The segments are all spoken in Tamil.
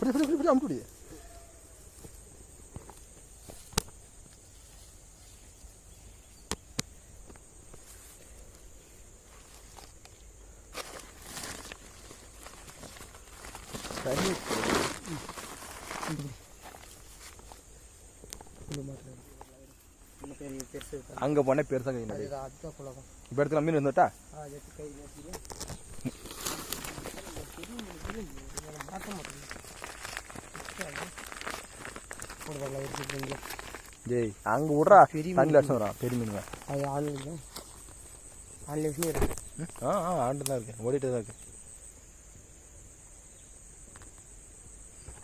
இப்படி அமுட்டி தண்ணி அங்கே போனால் பெருசாக கை மாட்டேன் இப்போ இடத்துல மீன் வந்துட்டா ஜெய் அங்கே விட்றா தண்ணி லட்சம் வரும் பெரிய மீனுங்க அது ஆன்லைன் இருக்கு ஆண்டு தான் இருக்கு ஓடிட்டு தான் இருக்கு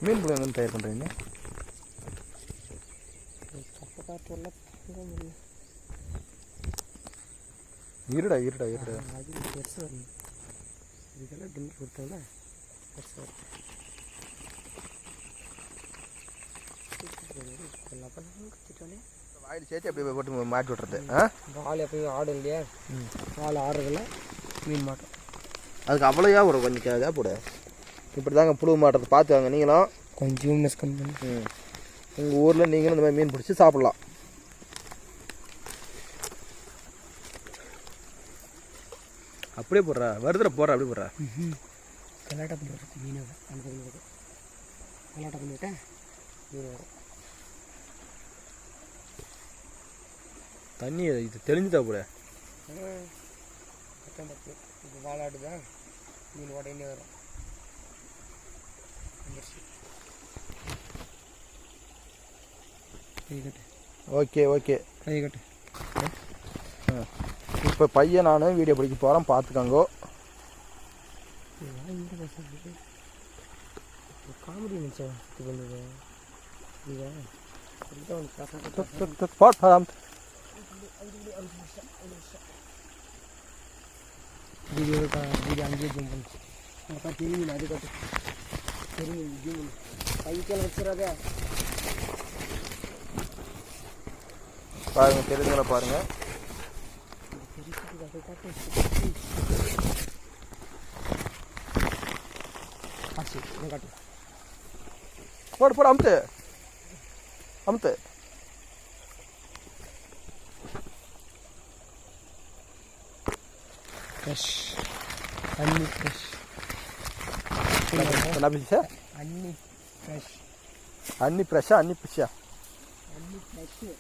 மீன் பிள்ளை வந்து தயார் பண்ணுறீங்க இருடா இருடா இருடா அது பெருசு வரும் இதுக்கெல்லாம் டிம் கொடுத்தோம்னா பெருசு வரும் வாயில் சேர்த்து அப்படியே போட்டு மாட்டி விட்றது வால் எப்பயும் ஆடும் இல்லையா வால் ஆடுறதுல மீன் மாட்டோம் அதுக்கு அவ்வளோயா வரும் கொஞ்சம் இதாக போடு இப்படி தாங்க புழு மாட்டுறது பார்த்து வாங்க நீங்களும் கொஞ்சம் மிஸ் பண்ணி உங்கள் ஊரில் நீங்களும் இந்த மாதிரி மீன் பிடிச்சி சாப்பிட்லாம் அப்படியே போடுறா வருதுல போடுறா அப்படியே போடுறா கலாட்டா பண்ணிடுறது மீன் அனுப்புறது கலாட்டா பண்ணிவிட்டேன் மீன் வரும் தண்ணி இது தெளிஞ்சுதா போட இப்போ வாழாடுதான் மீன் உடனே வரும் ஓகே ஓகே கை கட்டு இப்போ பையன் நான் வீடியோ பிடிக்க போகிறேன் பார்த்துக்கோங்கோ காமெடி நினச்சா இது பண்ணுது வீடியோ அங்கேயே ஜூம் பண்ணி தெரியும் அது கட்டு தெரியும் ஜூம் பைக்கெல்லாம் வச்சுறாதே பாருங்கள் தெரிஞ்சுங்களா பாருங்கள் போடு போடு அமுத்து அமுத்து ஃப்ரெஷ் அன்னி ஃப்ரெஷ் என்ன பிடிச்சா அன்னி ஃப்ரெஷ் அன்னி ஃப்ரெஷ்ஷா அன்னி பிடிச்சா அன்னி ஃப்ரெஷ்ஷு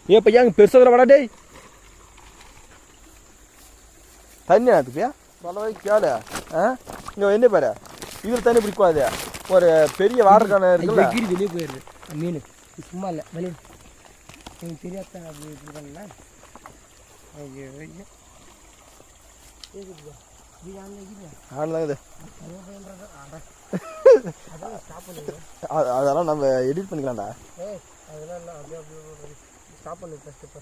ஏ பையா அங்கே பெருசாக வாடா டேய் தண்ணி அதுக்குயா சொல்லவே கேளு இங்கே என்ன பாரு இதில் தண்ணி பிடிக்காது ஒரு பெரிய வாட்டர் கேன் இருக்குல்ல வெளியே போயிடுது மீன் சும்மா இல்லை வெளியே எனக்கு தெரியாத அப்படி இது பண்ணல அதெல்லாம் நம்ம எடிட் பண்ணிக்கலாம்டா அதெல்லாம் இல்லை அப்படியே ஸ்டாப் பண்ணு ஃபஸ்ட்டு இப்போ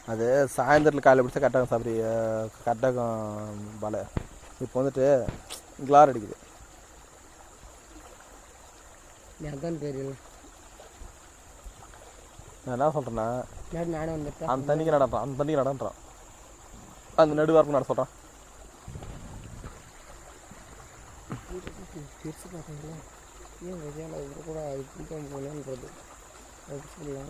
அது சாயந்தரத்தில் காலையில் பிடிச்சா கட்டகம் சாப்பிட்றி கட்டகம் வலை இப்போ வந்துட்டு கிளார் அடிக்குது அதான் தெரியல நான் என்ன சொல்கிறேன்னா நானும் வந்துட்டேன் அந்த தண்ணிக்கு நடன்றான் அந்த தண்ணிக்கு நடன்றான் அந்த நடுவார்ப்பு நட சொல்கிறான் பெருசு பார்த்தீங்களா ஏன் வெஜால இது கூட அது பிடிக்காம போகலான்றது அது சொல்லலாம்